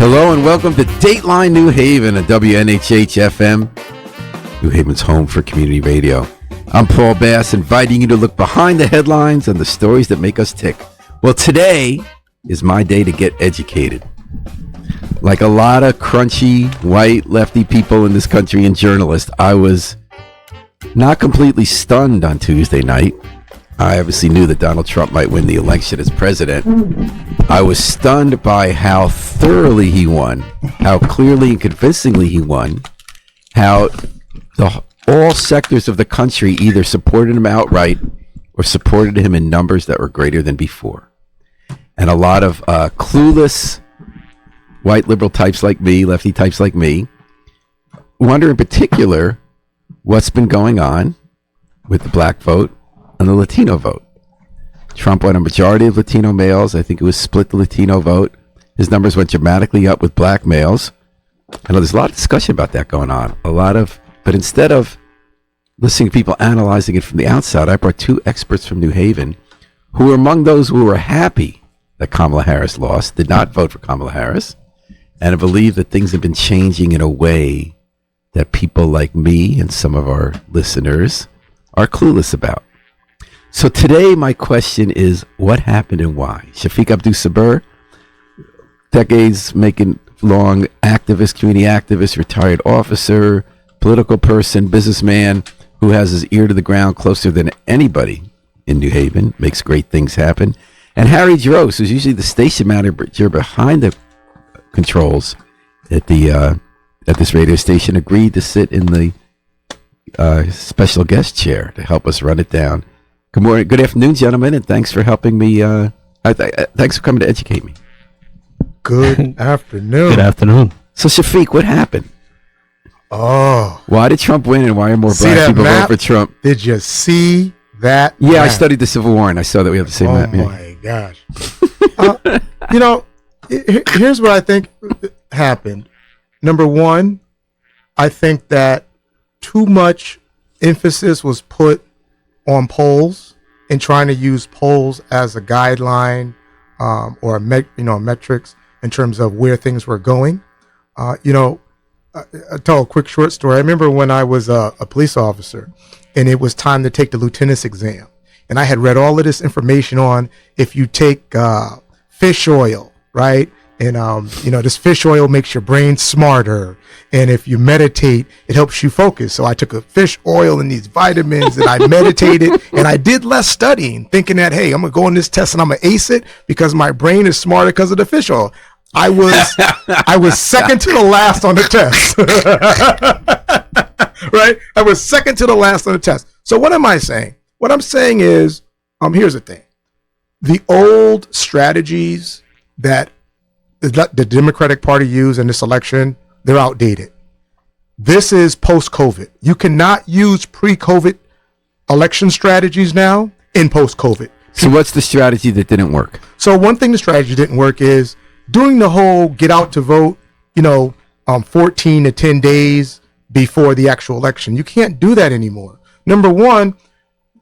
Hello and welcome to Dateline New Haven at WNHH FM, New Haven's home for community radio. I'm Paul Bass, inviting you to look behind the headlines and the stories that make us tick. Well, today is my day to get educated. Like a lot of crunchy, white, lefty people in this country and journalists, I was not completely stunned on Tuesday night. I obviously knew that Donald Trump might win the election as president. I was stunned by how thoroughly he won, how clearly and convincingly he won, how all sectors of the country either supported him outright or supported him in numbers that were greater than before. And a lot of clueless white liberal types like me, lefty types like me, wonder in particular what's been going on with the black vote and the Latino vote. Trump won a majority of Latino males. I think it was split the Latino vote. His numbers went dramatically up with black males. I know there's a lot of discussion about that going on. But instead of listening to people analyzing it from the outside, I brought two experts from New Haven who were among those who were happy that Kamala Harris lost, did not vote for Kamala Harris, and I believe that things have been changing in a way that people like me and some of our listeners are clueless about. So today, my question is, what happened and why? Shafiq Abdul-Sabur, decades making long activist, community activist, retired officer, political person, businessman who has his ear to the ground closer than anybody in New Haven, makes great things happen. And Harry Drost, who's usually the station manager behind the controls at this radio station, agreed to sit in the special guest chair to help us run it down. Good morning, good afternoon, gentlemen, and thanks for helping me. Thanks for coming to educate me. Good afternoon. Good afternoon. So, Shafiq, what happened? Oh, why did Trump win, and why are more black people voting for Trump? Did you see that? Yeah, map? I studied the Civil War, and I saw that we have the same map. Oh my gosh! Here's what I think happened. Number one, I think that too much emphasis was put on polls and trying to use polls as a guideline or metrics in terms of where things were going. I'll tell a quick short story. I remember when I was a police officer and it was time to take the lieutenant's exam. And I had read all of this information on if you take fish oil, right? And, this fish oil makes your brain smarter. And if you meditate, it helps you focus. So I took a fish oil and these vitamins and I meditated and I did less studying, thinking that, hey, I'm going to go on this test and I'm going to ace it because my brain is smarter because of the fish oil. I was second to the last on the test. Right? I was second to the last on the test. So what am I saying? What I'm saying is, here's the thing. The old strategies that the Democratic Party used in this election, they're outdated. This is post-COVID. You cannot use pre-COVID election strategies now in post-COVID. So what's the strategy that didn't work? So one thing the strategy didn't work is doing the whole get out to vote, 14 to 10 days before the actual election. You can't do that anymore. Number one,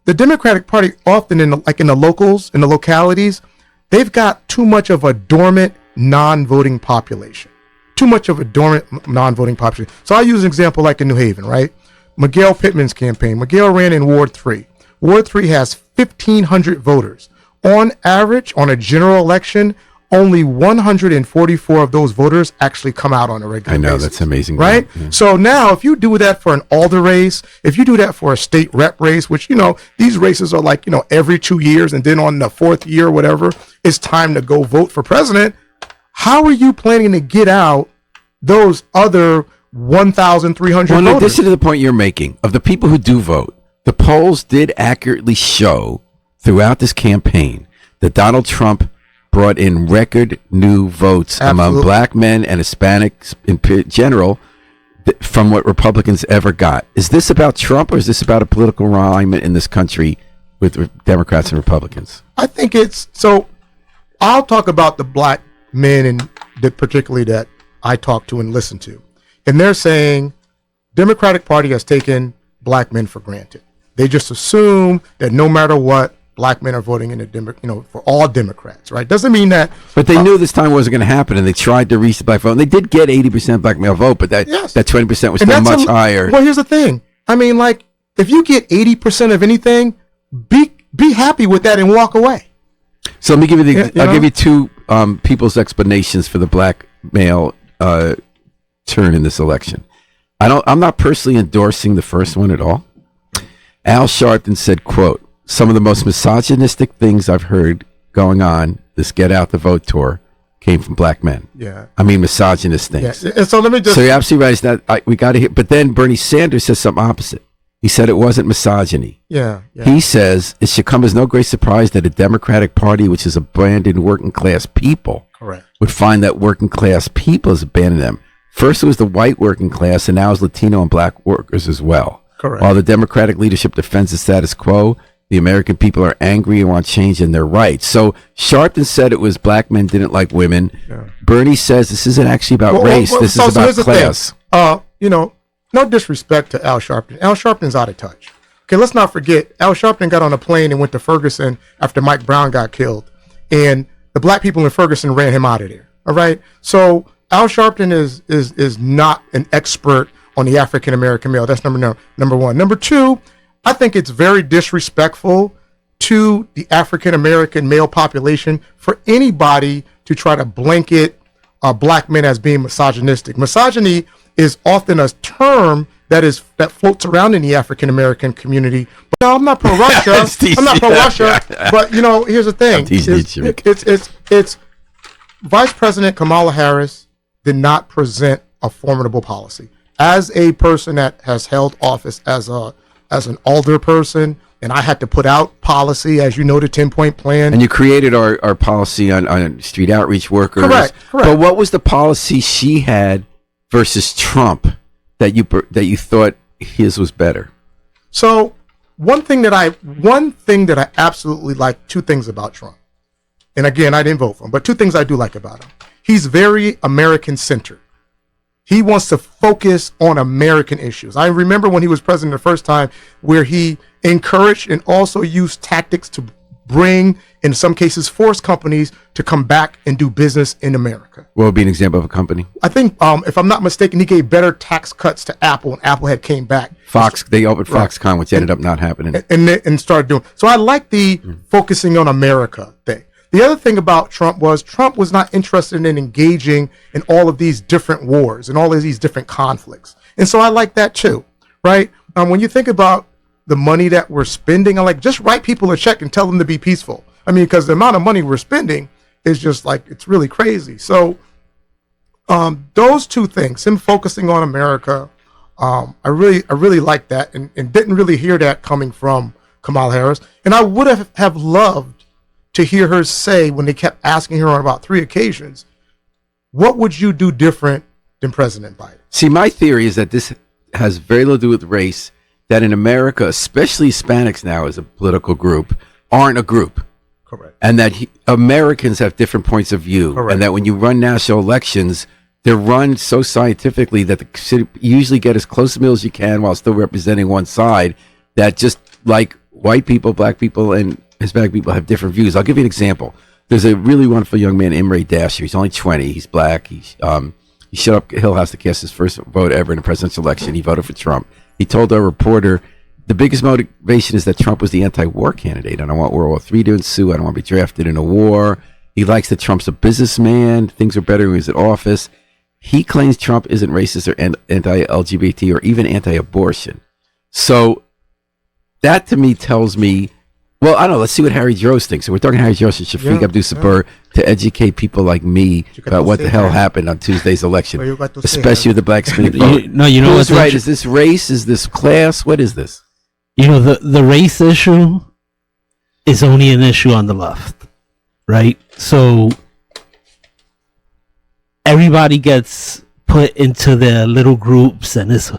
the Democratic Party often in the locals, in the localities, they've got too much of a dormant non-voting population. Too much of a dormant non-voting population. So I'll use an example like in New Haven, right? Miguel Pittman's campaign. Miguel ran in Ward 3. Ward 3 has 1,500 voters. On average, on a general election, only 144 of those voters actually come out on a regular basis. I know, that's amazing. Right? Yeah. So now if you do that for an alder race, if you do that for a state rep race, which, these races are like, every 2 years, and then on the fourth year or whatever, it's time to go vote for president. How are you planning to get out those other 1,300 voters? In voters? addition to the point you're making, of the people who do vote, the polls did accurately show throughout this campaign that Donald Trump brought in record new votes among black men and Hispanics in general from what Republicans ever got. Is this about Trump or is this about a political alignment in this country with Democrats and Republicans? I think so I'll talk about the black men and particularly that I talk to and listen to. And they're saying Democratic Party has taken black men for granted. They just assume that no matter what, black men are voting in for all Democrats, right? Doesn't mean that. But they knew this time wasn't going to happen, and they tried to reach the black vote. And they did get 80% black male vote, but that 20% was still much higher. Well, here's the thing. I mean, like, if you get 80% of anything, be happy with that and walk away. So let me give you I'll give you two people's explanations for the black male turn in this election. I'm not personally endorsing the first one at all. Al Sharpton said, quote, "Some of the most misogynistic things I've heard going on this Get Out the Vote tour came from black men." Yeah. I mean, misogynist things. Yeah. And so let me just. So you're absolutely right. That we got to hear. But then Bernie Sanders says something opposite. He said it wasn't misogyny. Yeah. He says it should come as no great surprise that a Democratic Party, which is abandoned working class people, correct, would find that working class people has abandoned them. First it was the white working class, and now it's Latino and black workers as well. Correct. While the Democratic leadership defends the status quo, the American people are angry and want change in their rights. So Sharpton said it was black men didn't like women. Yeah. Bernie says this isn't actually about race. This is about class. No disrespect to Al Sharpton. Al Sharpton's out of touch. Okay, let's not forget, Al Sharpton got on a plane and went to Ferguson after Mike Brown got killed. And the black people in Ferguson ran him out of there. All right? So Al Sharpton is not an expert on the African American male. That's number one. Number two, I think it's very disrespectful to the African American male population for anybody to try to blanket black men as being misogynistic. Misogyny is often a term that floats around in the African American community. But no, I'm not pro Russia. I'm not pro Russia. But here's the thing: it's Vice President Kamala Harris did not present a formidable policy. As a person that has held office as an older person, and I had to put out policy, as you know, the 10-point plan. And you created our policy on street outreach workers. Correct. But what was the policy she had versus Trump that you thought his was better? So one thing that I absolutely like, two things about Trump. And again, I didn't vote for him, but two things I do like about him. He's very American-centered. He wants to focus on American issues. I remember when he was president the first time where he encouraged and also used tactics to bring, in some cases, force companies to come back and do business in America. What would be an example of a company? I think, if I'm not mistaken, he gave better tax cuts to Apple, and Apple had came back. They opened Foxconn, which ended up not happening. And started doing. So I like the focusing on America thing. The other thing about Trump was not interested in engaging in all of these different wars and all of these different conflicts. And so I like that too, right? When you think about the money that we're spending, I like, just write people a check and tell them to be peaceful. I mean, because the amount of money we're spending is just like, it's really crazy. So those two things, him focusing on America, I really like that and didn't really hear that coming from Kamala Harris. And I would have loved to hear her say, when they kept asking her on about 3 occasions, what would you do different than President Biden? See, my theory is that this has very little to do with race, that in America, especially Hispanics now as a political group, aren't a group. Correct. And that Americans have different points of view. Correct. And that when you run national elections, they're run so scientifically that you usually get as close to the middle as you can while still representing one side, that just like white people, black people, and Hispanic people have different views. I'll give you an example. There's a really wonderful young man, Imre Dasher. He's only 20. He's black. He showed up at Hill House to cast his first vote ever in a presidential election. He voted for Trump. He told our reporter, the biggest motivation is that Trump was the anti-war candidate. I don't want World War III to ensue. I don't want to be drafted in a war. He likes that Trump's a businessman. Things are better when he's in office. He claims Trump isn't racist or anti-LGBT or even anti-abortion. So that to me tells me, well, I don't know. Let's see what Harry Droz thinks. So we're talking Harry Droz and Shafiq Abdul Sabur to educate people like me about what the hell happened on Tuesday's election, especially with the black community. You know what's right? Is this race? Is this class? What is this? The race issue is only an issue on the left, right? So everybody gets put into their little groups, and it's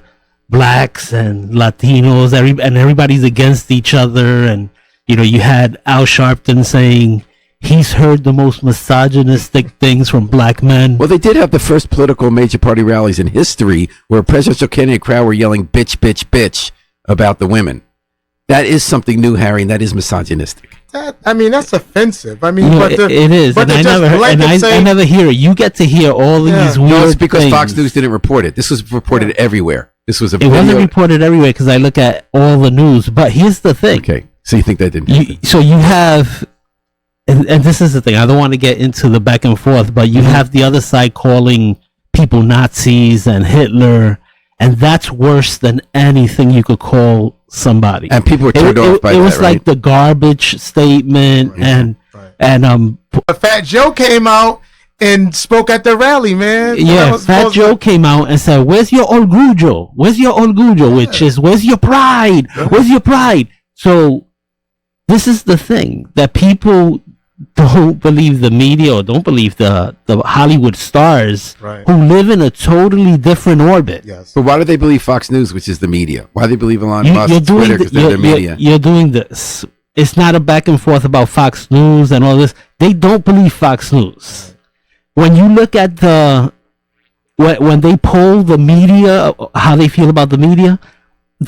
blacks and Latinos, and everybody's against each other, and you had Al Sharpton saying he's heard the most misogynistic things from black men. Well, they did have the first political major party rallies in history where a presidential candidate crowd were yelling bitch, bitch, bitch about the women. That is something new, Harry, and that is misogynistic. That's offensive. I mean, You know, but it is, but and I never hear it. You get to hear all these weird No, it's because things. Fox News didn't report it. This was reported everywhere. This was a It video. wasn't reported everywhere because I look at all the news. But here's the thing. Okay, so you think that didn't happen? So you have, and this is the thing. I don't want to get into the back and forth, but you have the other side calling people Nazis and Hitler, and that's worse than anything you could call somebody. And people were turned off by that, It was right? like the garbage statement, and Fat Joe came out and spoke at the rally, man. yeah, Fat Joe came out and said, "Where's your orgullo? Where's your orgullo?" Which is, "Where's your pride? Where's your pride?" So this is the thing that people don't believe the media or don't believe the Hollywood stars who live in a totally different orbit. Yes. But why do they believe Fox News, which is the media? Why do they believe Elon Musk and Twitter, because they're the media? You're doing this. It's not a back and forth about Fox News and all this. They don't believe Fox News. When you look at when they poll the media, how they feel about the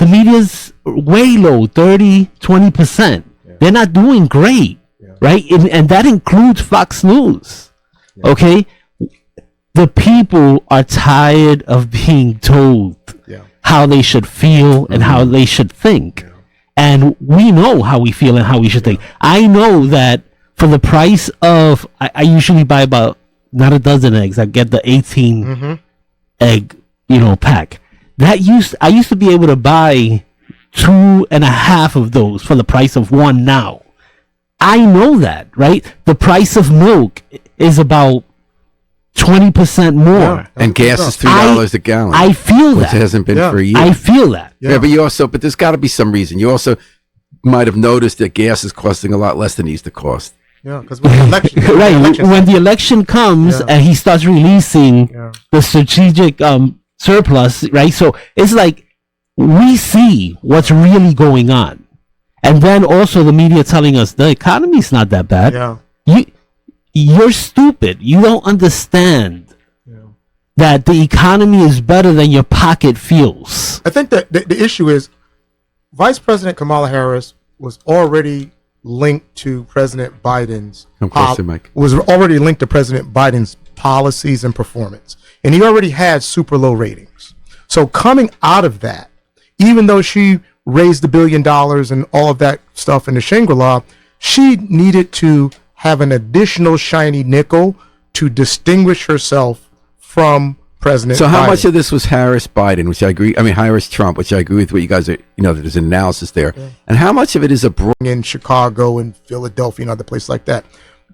media's way low, 30, 20%. They're not doing great, right? And that includes Fox News, okay? The people are tired of being told how they should feel and how they should think. And we know how we feel and how we should think. I know that for the price of, I usually buy about, not a dozen eggs. I get the 18 egg, pack. I used to be able to buy 2.5 of those for the price of one now. I know that, right? The price of milk is about 20% more. And gas is $3 a gallon. I feel which that. it hasn't been for a year. I feel that. Yeah, but there's got to be some reason. You also might have noticed that gas is costing a lot less than it used to cost. Yeah, because when the election, when the election comes and he starts releasing the strategic surplus, right? So it's like we see what's really going on, and then also the media telling us the economy's not that bad. Yeah, you're stupid. You don't understand that the economy is better than your pocket feels. I think that the issue is Vice President Kamala Harris was already linked to President Biden's was already linked to President Biden's policies and performance, and he already had super low ratings. So coming out of that, even though she raised $1 billion and all of that stuff in the Shangri-La, she needed to have an additional shiny nickel to distinguish herself from President So how Biden. much of this was Harris-Biden, which I agree, Harris-Trump, which I agree with what you guys are, there's an analysis there. And how much of it is in Chicago and Philadelphia and other places like that?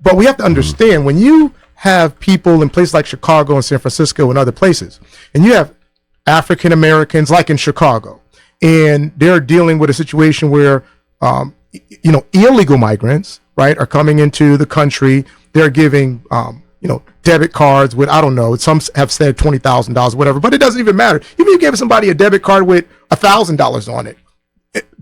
But we have to understand, when you have people in places like Chicago and San Francisco and other places, and you have African Americans like in Chicago, and they're dealing with a situation where, illegal migrants, right, are coming into the country. They're giving, debit cards with, I don't know, some have said $20,000, whatever, but it doesn't even matter. Even if you give somebody a debit card with $1,000 on it,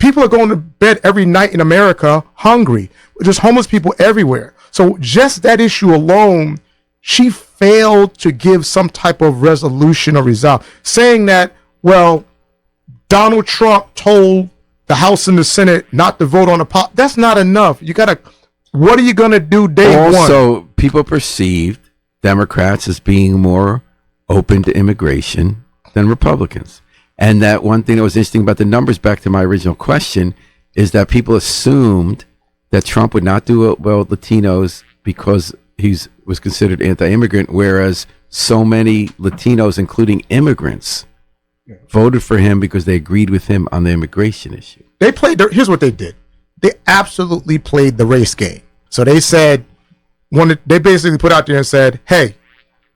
people are going to bed every night in America hungry. There's homeless people everywhere. So just that issue alone, she failed to give some type of resolution or resolve, saying that, well, Donald Trump told the House and the Senate not to vote on a that's not enough. What are you going to do day one? Also, people perceived Democrats as being more open to immigration than Republicans. And that one thing that was interesting about the numbers, back to my original question, is that people assumed that Trump would not do well with Latinos because he was considered anti-immigrant, whereas so many Latinos, including immigrants, voted for him because they agreed with him on the immigration issue. Here's what they did. They absolutely played the race game. So they said, they basically put out there and said, hey,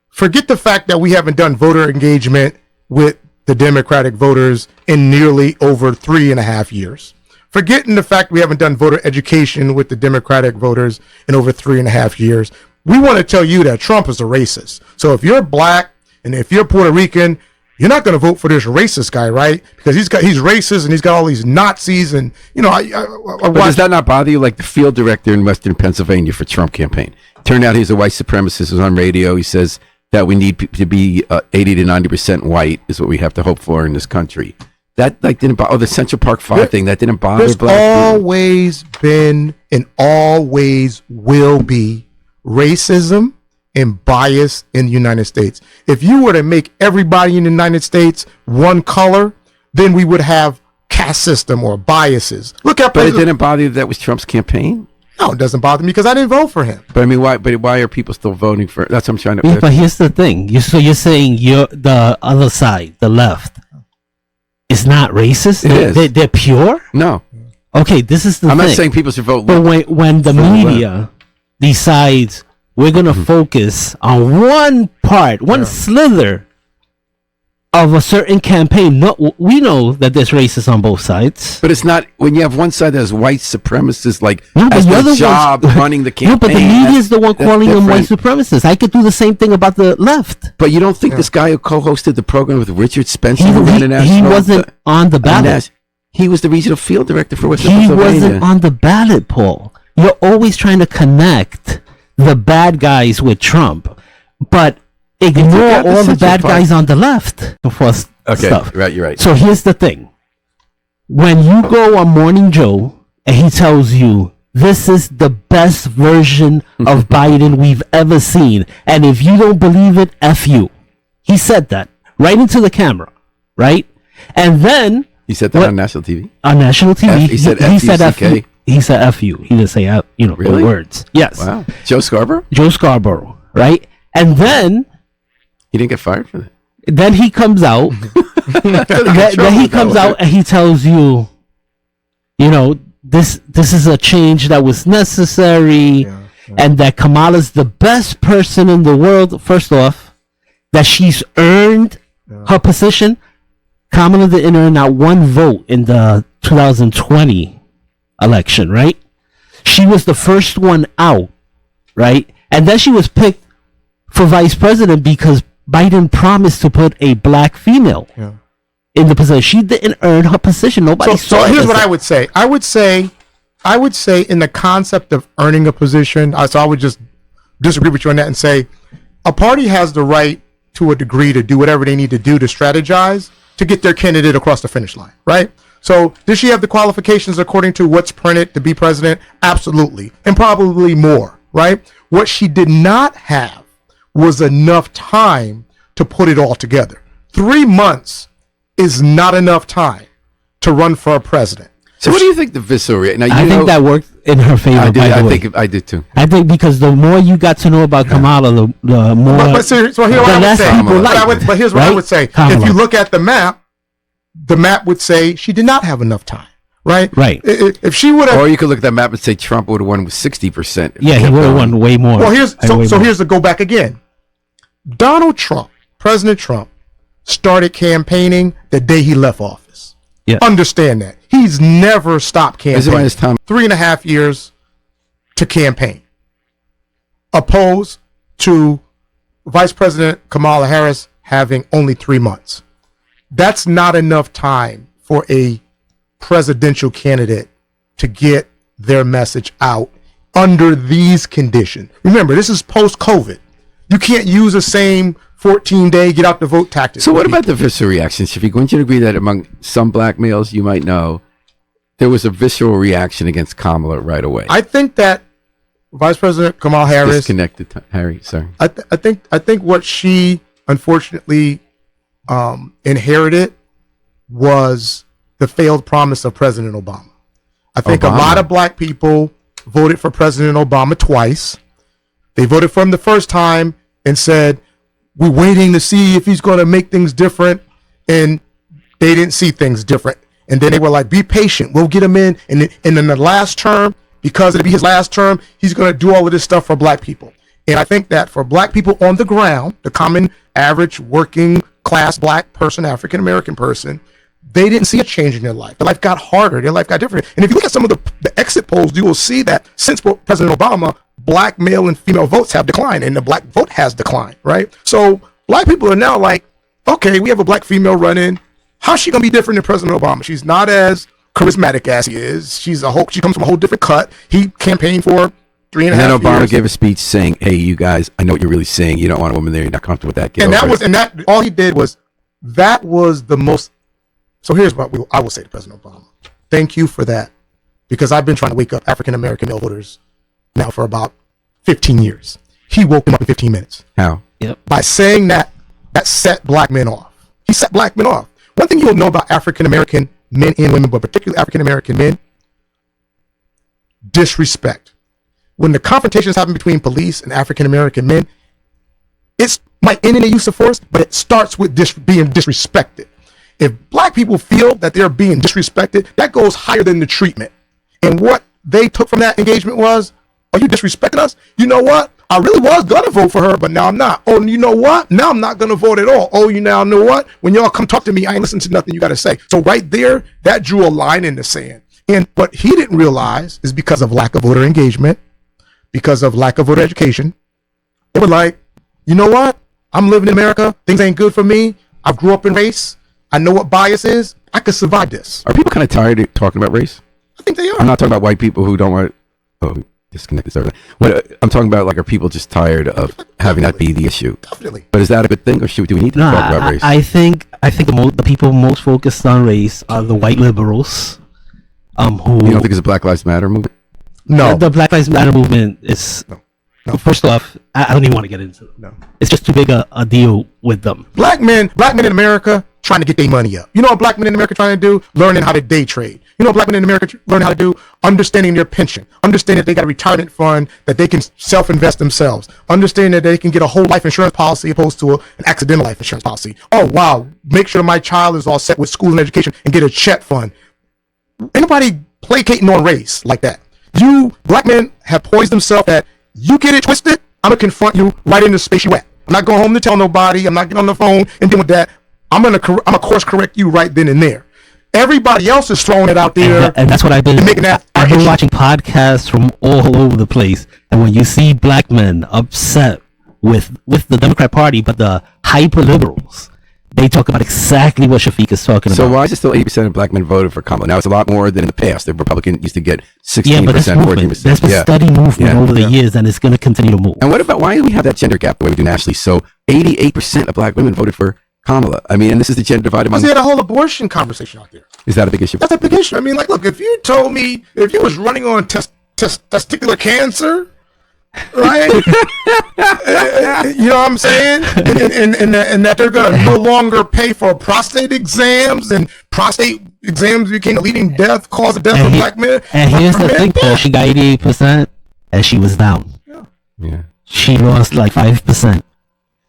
forget the fact that we haven't done voter engagement with the Democratic voters in nearly over 3.5 years. Forgetting the fact we haven't done voter education with the Democratic voters in over 3.5 years. We want to tell you that Trump is a racist. So if you're black and if you're Puerto Rican, you're not going to vote for this racist guy, right? Because he's racist and he's got all these Nazis and, But does that not bother you? Like the field director in Western Pennsylvania for Trump campaign. Turned out he's a white supremacist. He was on radio. He says that we need to be 80 to 90% white is what we have to hope for in this country. That like didn't bother. Oh, the Central Park 5 thing that didn't bother There's black people. always been and always will be racism and bias in the United States. If you were to make everybody in the United States one color, then we would have caste system or biases. Look at But it didn't bother you that was Trump's campaign. No, it doesn't bother me because I didn't vote for him. But I mean, why? But why are people still voting for? That's what I'm trying to. Yeah, but here's the thing. So you're saying the other side, the left, is not racist? It is. They're pure? No, Okay, this is the I'm thing. not saying people should vote. But when the For the media decides we're going to focus on one part, one slither of a certain campaign, no, we know that there's racists on both sides. But it's not when you have one side that has white supremacists like No, but as the their other job ones- running the campaign. No, but the media is the one that's calling them white different. supremacists. I could do the same thing about the left. But you don't think this guy who co-hosted the program with Richard Spencer, He, who ran a he national, wasn't on the ballot. He was the regional field director for West He Pennsylvania. wasn't on the ballot, Paul. You're always trying to connect the bad guys with Trump, but ignore forgot the all the Central bad Park. guys on the left for Okay, stuff. right, you're right. So here's the thing. When you go on Morning Joe and he tells you this is the best version of Biden we've ever seen, and if you don't believe it, F you. He said that right into the camera, right? And then He said that on national TV. on national TV, He said he said F F-U-C-K? you. He said F you. He didn't say F, Really? the words. Yes. Wow, Joe Scarborough. Joe Scarborough, right? And then He didn't get fired for that. he comes out. then he comes out and he tells you, this is a change that was necessary, and that Kamala's the best person in the world. First off, that she's earned her position. Kamala didn't earn not one vote in the 2020 election, right? She was the first one out, right? And then she was picked for vice president because Biden promised to put a black female in the position. She didn't earn her position. Nobody saw So it here's as what a- I would say. I would say in the concept of earning a position, so I would just disagree with you on that and say a party has the right to a degree to do whatever they need to do to strategize to get their candidate across the finish line, right? So does she have the qualifications according to what's printed to be president? Absolutely. And probably more, right? What she did not have was enough time to put it all together. 3 months is not enough time to run for a president. So what do you think the visceral reaction? Now, I think that worked in her favor. I did. by the I way. think I did too. I think because the more you got to know about Kamala, the more So here's what I would less say. people But here's what I right? would say. Kamala. If you look at the map would say she did not have enough time, right? Right. If she would have, Or you could look at that map and say Trump would have won with 60%. Yeah, he would have won way more. well, Way more. here's the go back again. Donald Trump, President Trump, started campaigning the day he left office. Yeah. Understand that. He's never stopped Is it by campaigning. his time? 3.5 years to campaign, opposed to Vice President Kamala Harris having only 3 months. That's not enough time for a presidential candidate to get their message out under these conditions. Remember, this is post-COVID. You can't use the same 14-day get out the vote tactic. So what about the visceral reaction, Shafiq? Wouldn't you agree that among some black males you might know, there was a visceral reaction against Kamala right away? I think that Vice President Kamala Harris Disconnected, Harry. Sorry. I think what she unfortunately inherited was the failed promise of President Obama. I think a lot of black people voted for President Obama twice. They voted for him the first time and said, we're waiting to see if he's going to make things different. And they didn't see things different. And then they were like, be patient. We'll get him in. And in the last term, because it'll be his last term, he's going to do all of this stuff for black people. And I think that for black people on the ground, the common average working class black person, African American person, they didn't see a change in their life. Their life got harder. Their life got different. And if you look at some of the exit polls, you will see that since President Obama, black male and female votes have declined, and the black vote has declined, right? So black people are now like, okay, we have a black female running. How's she gonna be different than President Obama? She's not as charismatic as he is. She comes from a whole different cut. He campaigned for 3.5 And then Obama years. gave a speech saying, "Hey, you guys, I know what you're really saying. You don't want a woman there. You're not comfortable with that. Get And over it." all he did was, that was the most So here's what I will say to President Obama. Thank you for that, because I've been trying to wake up African-American male voters now for about 15 years. He woke them up in 15 minutes. How? Yep. By saying that set black men off. He set black men off. One thing you'll know about African-American men and women, but particularly African-American men, disrespect. When the confrontations happen between police and African-American men, it might end in a use of force, but it starts with being disrespected. If black people feel that they're being disrespected, that goes higher than the treatment. And what they took from that engagement was, are you disrespecting us? You know what? I really was going to vote for her, but now I'm not. Oh, you know what? Now I'm not going to vote at all. Oh, you now know what? When y'all come talk to me, I ain't listen to nothing you got to say. So right there, that drew a line in the sand. And what he didn't realize is because of lack of voter engagement, because of lack of voter education, they were like, you know what? I'm living in America. Things ain't good for me. I grew up in race. I know what bias is. I could survive this. Are people kind of tired of talking about race? I think they are. I'm not talking about white people who don't want. Oh, disconnected. Sorry. What I'm talking about, like, are people just tired of having that be the issue? Definitely. But is that a good thing, or do we need to talk about race? I think the people most focused on race are the white liberals. Who You don't think it's a Black Lives Matter movement? No. the Black Lives Matter movement is. No. First off, I don't even want to get into it. No. It's just too big a deal with them. Black men in America trying to get their money up. You know what black men in America trying to do? Learning how to day trade. You know what black men in America learning how to do? Understanding their pension. Understanding that they got a retirement fund that they can self-invest themselves. Understanding that they can get a whole life insurance policy opposed to an accidental life insurance policy. Oh, wow. Make sure my child is all set with school and education and get a chet fund. Anybody placating on race like that? You black men have poised themselves that you get it twisted, I'm going to confront you right in the space you at. I'm not going home to tell nobody. I'm not getting on the phone and dealing with that. I'm gonna course correct you right then and there. Everybody else is throwing it out there, and that's what I've been. Making that I've been watching podcasts from all over the place, and when you see black men upset with the Democrat Party, but the hyper liberals, they talk about exactly what Shafiq is talking about. So why is it still 80% of black men voted for Kamala? Now it's a lot more than in the past. The Republican used to get 16%, yeah, but 14%. There's been steady movement over the years, and it's going to continue to move. And what about, why do we have that gender gap the way we do nationally? So 88% of black women voted for Kamala. I mean, and this is the gender divide among. Because they had a whole abortion conversation out there. Is that a big issue? That's a big issue. I mean, like, look, if you told me if you was running on testicular cancer, right? You know what I'm saying? And that they're gonna no longer pay for prostate exams, and prostate exams became a leading cause of death of black men. And here's the thing, Paul. She got 88%, and she was down. Yeah. She lost like 5%.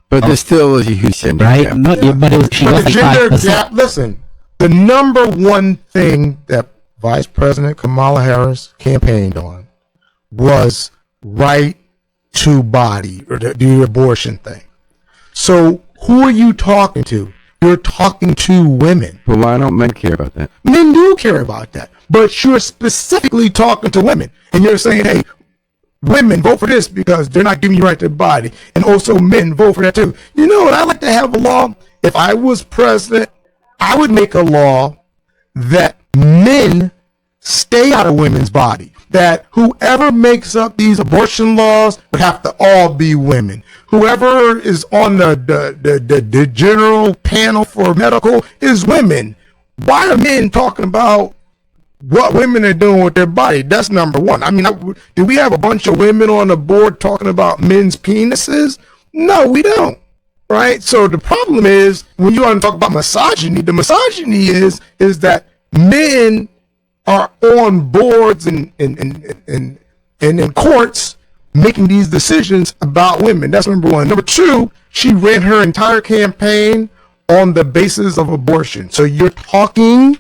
But there still is a huge gender right? gap. No, yeah, but she lost like 5%. Gap, listen, the number one thing that Vice President Kamala Harris campaigned on was right to body, or the abortion thing. So who are you talking to? You're talking to women. But why don't men care about that? Men do care about that, but you're specifically talking to women, and you're saying, hey, women vote for this because they're not giving you right to body, and also men vote for that too. You know what? I'd like to have a law. If I was president, I would make a law that men stay out of women's body. That whoever makes up these abortion laws would have to all be women. Whoever is on the general panel for medical is women. Why are men talking about what women are doing with their body? That's number one. I mean, do we have a bunch of women on the board talking about men's penises? No, we don't. Right? So the problem is, when you want to talk about misogyny, the misogyny is that men are on boards and in courts making these decisions about women. That's number one. Number two, she ran her entire campaign on the basis of abortion. So you're talking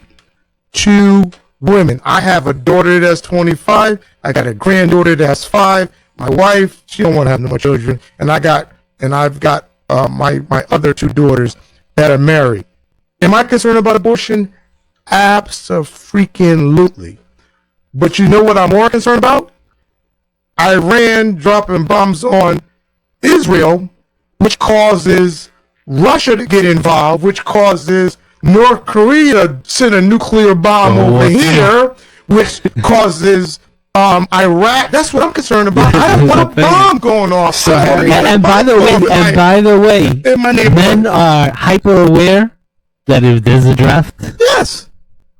to women. I have a daughter that's 25. I got a granddaughter that's 5. My wife, she don't want to have no more children. And I've got my other 2 daughters that are married. Am I concerned about abortion? Abso-freaking-lutely. But you know what I'm more concerned about? Iran dropping bombs on Israel, which causes Russia to get involved, which causes North Korea to send a nuclear bomb over here, which causes Iraq. That's what I'm concerned about. I don't want a bomb going off. And by the way, men are hyper aware. That if there's a draft? Yes.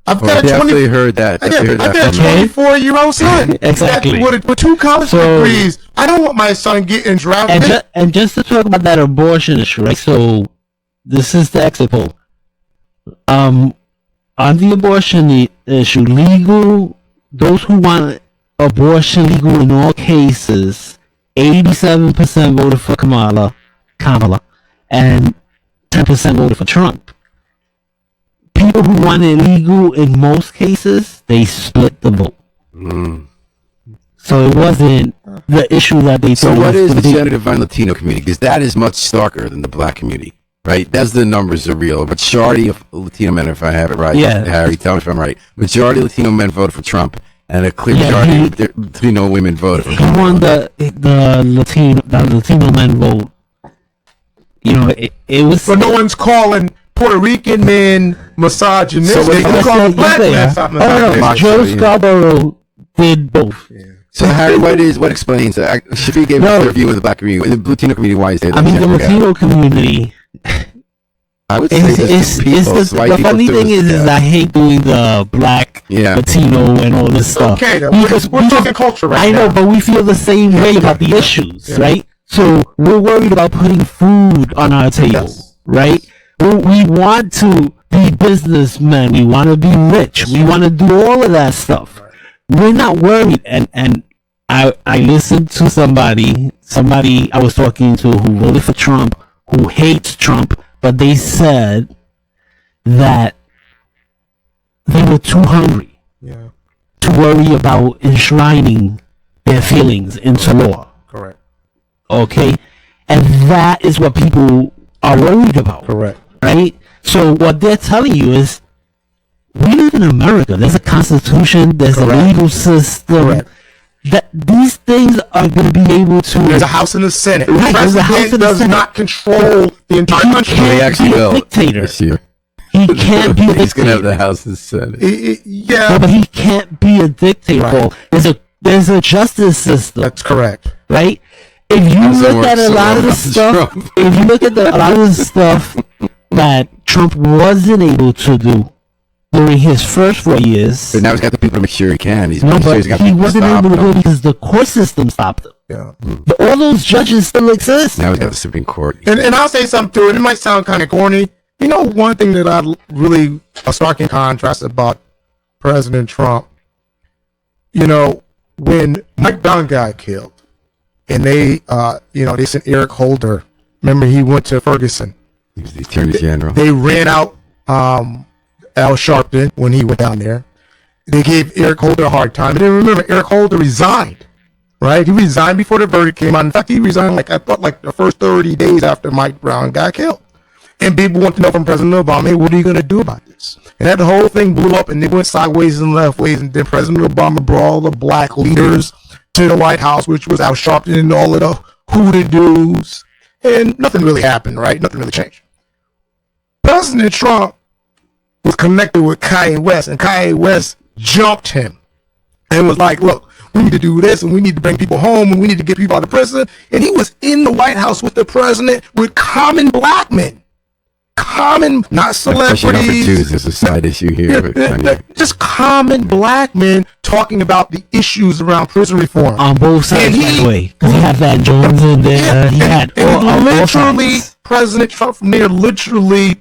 I've I got a definitely heard that. I've Definitely heard got that a from you. 24-year-old son. Exactly. With 2 college degrees. I don't want my son getting drafted. And just to talk about that abortion issue, right? So this is the exit poll. On the abortion issue, legal, those who want abortion legal in all cases, 87% voted for Kamala, and 10% voted for Trump. People who want it legal in most cases, they split the vote. So it wasn't the issue that they So thought what was is the big. gender divine Latino community? Because that is much starker than the black community, right? That's the numbers are real. Majority of Latino men, if I have it right, Yeah. Harry, tell me if I'm right. Majority of Latino men voted for Trump, and a clear Yeah, majority of Latino women voted for He Trump. won the Latino men vote. You know, it was. But no one's calling Puerto Rican men misogynistic. So what do you They're calling black men no, misogynistic. Joe Scarborough did both. So Harry, what explains that? Shafiq gave No. a review of the black community, the Latino community. Why is it? I mean, the Latino community. I would say It's the funny thing is I hate doing the black, Yeah. Latino, and all this stuff. Okay, though. Because We're talking culture right I know, now. but we feel the same way about the issues, right? So we're worried about putting food on our table, Yes. right? We want to be businessmen. We want to be rich. We want to do all of that stuff. We're not worried. And I listened to somebody I was talking to who voted for Trump, who hates Trump, but they said that they were too hungry Yeah, to worry about enshrining their feelings into law. correct. Okay? And that is what people are worried about. Correct. Right? So what they're telling you is we live in America. There's a constitution, there's a Correct. legal system. Correct. That these things are going to be able to. There's a House in the Senate. Right, The there's a president House in the does Senate. not control the entire He country. can't They actually be a will dictator. this year. He can't be a He's going to have dictator. the House and Senate. No, Yeah, but he can't be a dictator. Right. Paul. There's a justice system, that's correct. right? If you Doesn't look work at a so lot of well the for stuff, Trump. if you look at a lot of the stuff that Trump wasn't able to do during his first 4 years, But now he's got the people to make sure he can. He's no, making sure but he's got he people to wasn't stop able to do him. it because the court system stopped him. Yeah. But all those judges still exist. Now he's got the Supreme Court. And I'll say something to it. It might sound kind of corny. You know, one thing that I really a stark in contrast about President Trump. You know, when Mike Brown got killed, and they sent Eric Holder. Remember, he went to Ferguson. He was the Attorney General. They ran out Al Sharpton when he went down there. They gave Eric Holder a hard time. And then remember, Eric Holder resigned, right? He resigned before the verdict came out. In fact, he resigned like the first 30 days after Mike Brown got killed. And people want to know from President Obama, hey, what are you going to do about this? And that whole thing blew up and they went sideways and left ways. And then President Obama brought all the black leaders to the White House, which was Al Sharpton and all of the hooty-doos. And nothing really happened, right? Nothing really changed. President Trump was connected with Kanye West, and Kanye West jumped him and was like, look, we need to do this, and we need to bring people home, and we need to get people out of prison. And he was in the White House with the president with common black men. Common, not Especially number two, celebrities. there's a side issue here. With Kanye. Just common black men talking about the issues around prison reform. On both sides, And by he- the way. Because he had Van Jones in there. He had all literally, sides. President Trump from there literally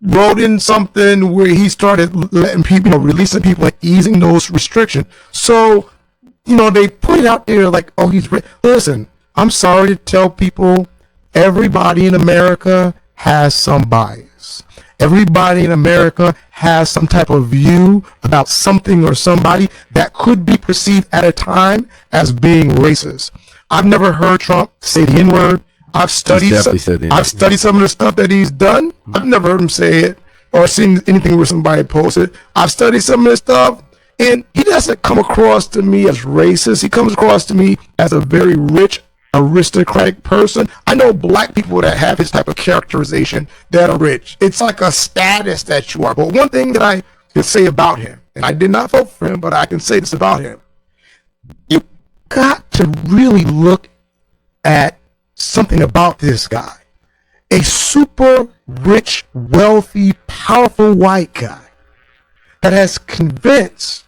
wrote in something where he started letting people, releasing people and easing those restrictions. So, they put it out there like, oh, listen, I'm sorry to tell people, everybody in America has some bias. Everybody in America has some type of view about something or somebody that could be perceived at a time as being racist. I've never heard Trump say the N-word. I've studied definitely said the N-word. I've studied some of the stuff that he's done. I've never heard him say it or seen anything where somebody posted. I've studied some of this stuff, and he doesn't come across to me as racist. He comes across to me as a very rich, aristocratic person. I know black people that have his type of characterization that are rich. It's like a status that you are. But one thing that I can say about him, and I did not vote for him, but I can say this about him. You got to really look at something about this guy. A super rich, wealthy, powerful white guy that has convinced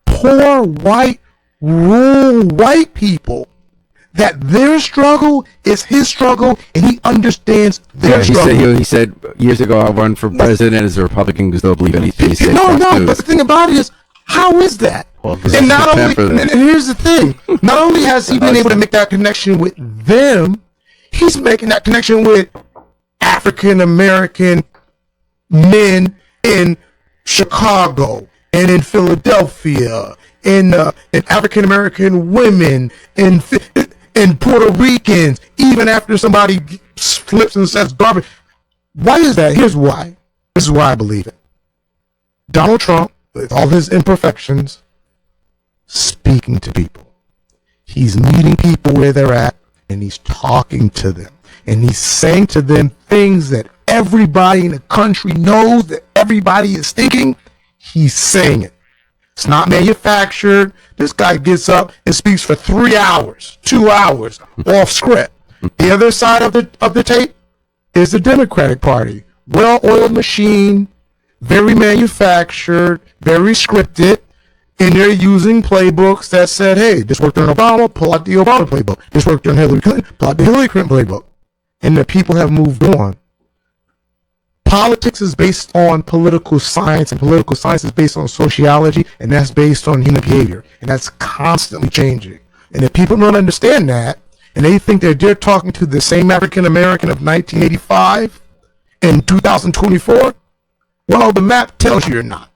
poor white, rural white people that their struggle is his struggle, and he understands their struggle. He said years ago, I'll run for president as a Republican because they'll believe anything he said. No, but the thing about it is, how is that? Well, and not only, and here's the thing, not only has he been able to make that connection with them, he's making that connection with African American men in Chicago and in Philadelphia, and African American women, and Puerto Ricans, even after somebody flips and says garbage. Why is that? Here's why. This is why I believe it. Donald Trump, with all his imperfections, speaking to people. He's meeting people where they're at, and he's talking to them. And he's saying to them things that everybody in the country knows, that everybody is thinking. He's saying it. It's not manufactured. This guy gets up and speaks for 3 hours, 2 hours off script. The other side of the tape is the Democratic Party. Well-oiled machine, very manufactured, very scripted, and they're using playbooks that said, hey, this worked on Obama, pull out the Obama playbook. This worked on Hillary Clinton, pull out the Hillary Clinton playbook. And the people have moved on. Politics is based on political science, and political science is based on sociology, and that's based on human behavior, and that's constantly changing. And if people don't understand that, and they think that they're talking to the same African American of 1985 in 2024, well, the map tells you you're not.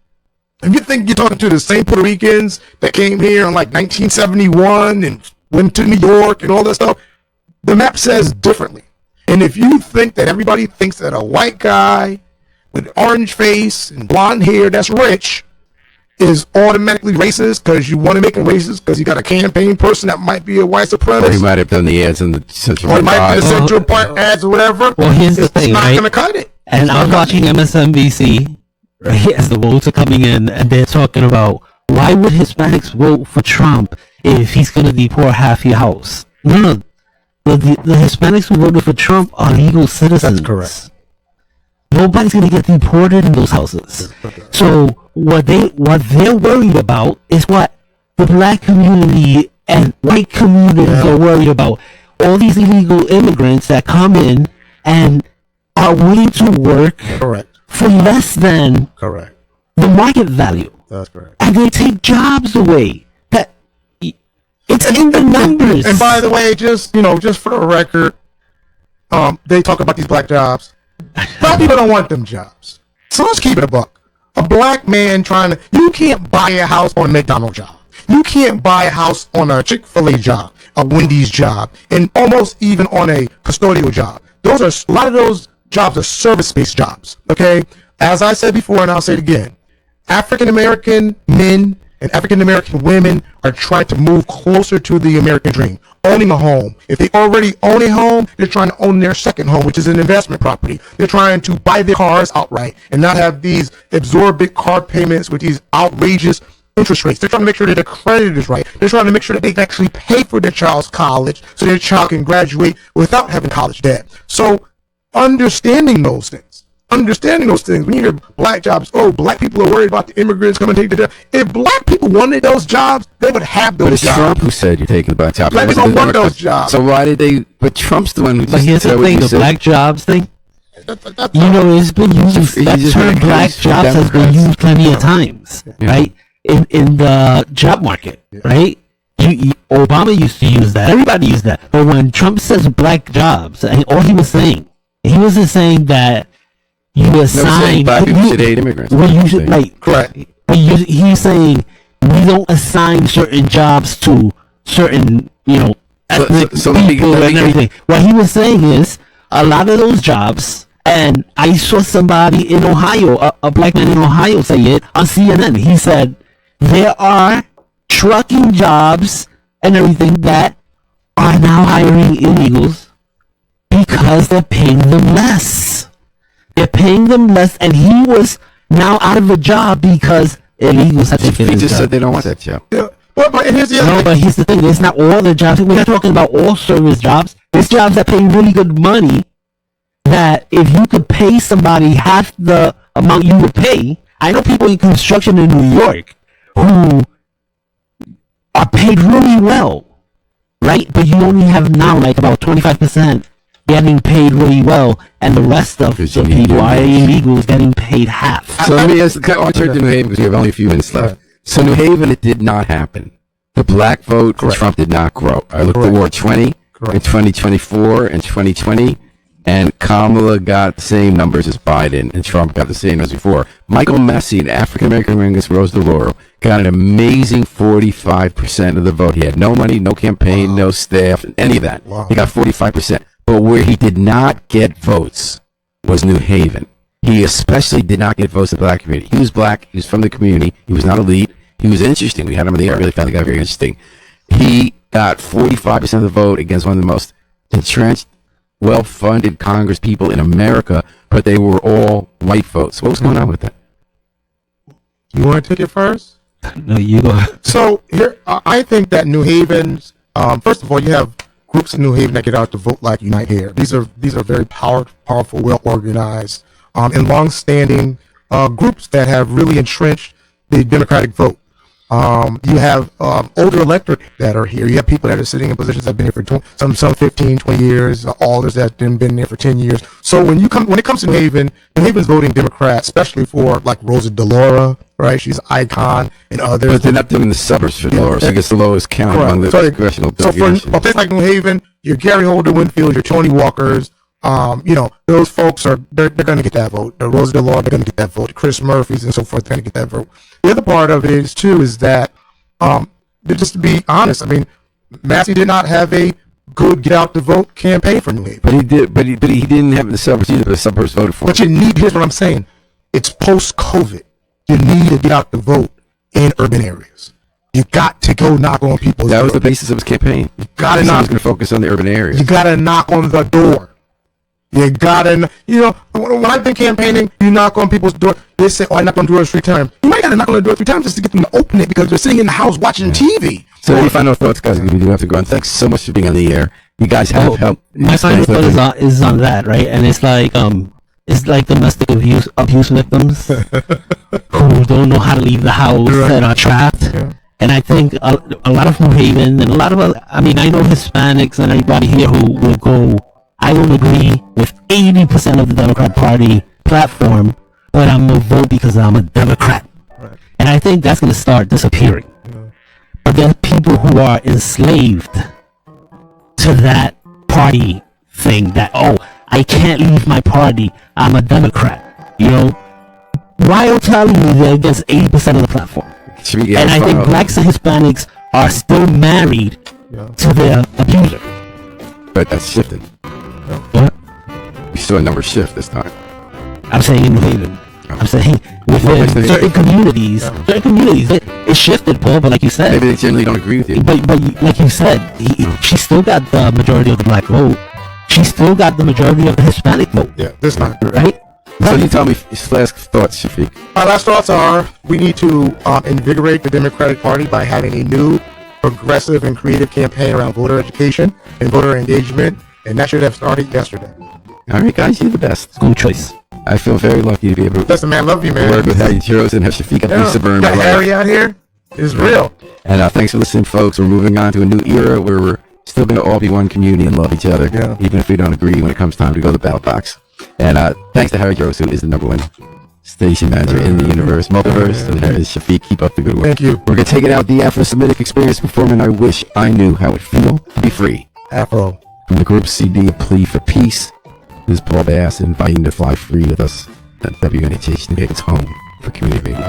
If you think you're talking to the same Puerto Ricans that came here in like 1971 and went to New York and all that stuff, the map says differently. And if you think that everybody thinks that a white guy with an orange face and blonde hair that's rich is automatically racist because you want to make him racist because you got a campaign person that might be a white supremacist, or he might have done the ads in the Central or it might be the Central Park ads or whatever. Well, here's the thing, it's not right? going to cut it. And I'm watching MSNBC, right, as the votes are coming in, and they're talking about why would Hispanics vote for Trump if he's going to deport half your house? No. The Hispanics who voted for Trump are legal citizens. That's correct. Nobody's going to get deported in those houses. So what they're worried about is what the black community and white communities are worried about. All these illegal immigrants that come in and are willing to work for less than the market value. That's correct. And they take jobs away. It's in the numbers. And by the way, just for the record, they talk about these black jobs. Black people don't want them jobs. So let's keep it a buck. A black man you can't buy a house on a McDonald's job. You can't buy a house on a Chick-fil-A job, a Wendy's job, and almost even on a custodial job. A lot of those jobs are service-based jobs. Okay, as I said before, and I'll say it again, African American men and African American women are trying to move closer to the American dream, owning a home. If they already own a home, they're trying to own their second home, which is an investment property. They're trying to buy their cars outright and not have these exorbitant car payments with these outrageous interest rates. They're trying to make sure that their credit is right. They're trying to make sure that they can actually pay for their child's college so their child can graduate without having college debt. So understanding those things, when you hear black jobs, black people are worried about the immigrants coming to take the job. If black people wanted those jobs, they would have those jobs. But it's Trump who said you're taking the black jobs. Black people don't want those jobs. So why did they? But Trump's the one who. But here's the thing: the black jobs thing. It's been used. That term "black jobs" has been used plenty of times, right? In the job market, right? Obama used to use that. Everybody used that. But when Trump says black jobs, all he wasn't saying that you assign black people should hate immigrants. Well, you should, correct. He's saying we don't assign certain jobs to certain, ethnic people and everything. What he was saying is a lot of those jobs, and I saw somebody in Ohio, a black man in Ohio, say it on CNN. He said there are trucking jobs and everything that are now hiring illegals because they're paying them less. They're paying them less, and he was now out of a job because illegals have taken his job. He just said they don't want that job. Yeah. But here's the but here's the thing. It's not all the jobs. We're not talking about all service jobs. There's jobs that pay really good money that if you could pay somebody half the amount you would pay. I know people in construction in New York who are paid really well, right? But you only have now like about 25% getting paid really well, and the rest of the people are illegals getting paid half. So let me ask, I'll turn to New Haven because we have only a few minutes left. So New Haven, it did not happen. The black vote for Trump did not grow. I looked at Ward 20 in 2024 and 2020, and Kamala got the same numbers as Biden, and Trump got the same as before. Michael Messi, an African-American against Rose DeLauro, got an amazing 45% of the vote. He had no money, no campaign, no staff, any of that. He got 45%. But where he did not get votes was New Haven. He especially did not get votes in the black community. He was black. He was from the community. He was not elite. He was interesting. We had him in the air. I really found the guy very interesting. He got 45% of the vote against one of the most entrenched, well-funded Congress people in America, but they were all white votes. What was going on with that? You want to take it first? No, you go. So here, I think that New Haven's, first of all, you have groups in New Haven that get out to vote like Unite Here. These are very powerful, well-organized, and long-standing groups that have really entrenched the Democratic vote. You have older electorate that are here. You have people that are sitting in positions that have been here for some 15, 20 years, others that have been there for 10 years. So when it comes to New Haven's voting Democrat, especially for like Rosa DeLauro, right? She's an icon, and others. But they're not doing the suburbs for DeLauro, so I guess the lowest count among the congressional delegations. So for a place like New Haven, your Gary Holder Winfield, your Tony Walkers, those folks they're going to get that vote. Rosa DeLauro, they're going to get that vote. Chris Murphy's and so forth, they're going to get that vote. The other part of it is that, just to be honest, I mean, Massey did not have a good get out the vote campaign for New Haven. But he did. But he didn't have the suburbs either. But the suburbs voted for him. But here's what I'm saying. It's post-COVID. You need to get out the vote in urban areas. You got to go knock on people's That was the basis of his campaign. You got to knock. He was going to focus on the urban areas. You got to knock on the door. You gotta, when I've been campaigning, you knock on people's door. They say, I knocked on doors 3 times. You might gotta knock on the door 3 times just to get them to open it because they're sitting in the house watching TV. So any final thoughts, guys? We do have to go on. Thanks so much for being on the air. You guys have helped. My final thought is on that, right? And it's like domestic abuse victims who don't know how to leave the house and are trapped. Yeah. And I think a lot of New Haven and a lot of, I know Hispanics and everybody here who will go, I don't agree with 80% of the Democrat Party platform, but I'm going to vote because I'm a Democrat. Right. And I think that's going to start disappearing. Yeah. But there are people who are enslaved to that party thing that, I can't leave my party, I'm a Democrat. While telling me they're against 80% of the platform. And I think blacks and Hispanics are still married to their abuser. But that's shifted. What? We saw a number shift this time. I'm saying in New Haven. I'm saying within certain communities, it shifted, Paul. But like you said, maybe they generally don't agree with you. But like you said, she still got the majority of the black vote. She still got the majority of the Hispanic vote. Yeah, this time, right? So you tell me last thoughts, Shafiq. My last thoughts are we need to invigorate the Democratic Party by having a new, progressive, and creative campaign around voter education and voter engagement. And that should have started yesterday. All right, guys, you're the best. Good choice. I feel very lucky to be able to listen, man, love you, man. work with Harry Chiros and Shafiq at Lisa Byrne. Got Harry out here. It's real. And thanks for listening, folks. We're moving on to a new era where we're still going to all be one community and love each other, even if we don't agree when it comes time to go to the ballot box. And thanks to Harry Chiros, who is the #1 station manager in the multiverse. And there is Shafiq. Keep up the good work. Thank you. We're going to take it out the Afro-Semitic experience performing I Wish I Knew How It Feel to Be Free. Afro. From the group CD, A Plea for Peace. This is Paul Bass inviting you to fly free with us at WNHH New Haven's home for community radio.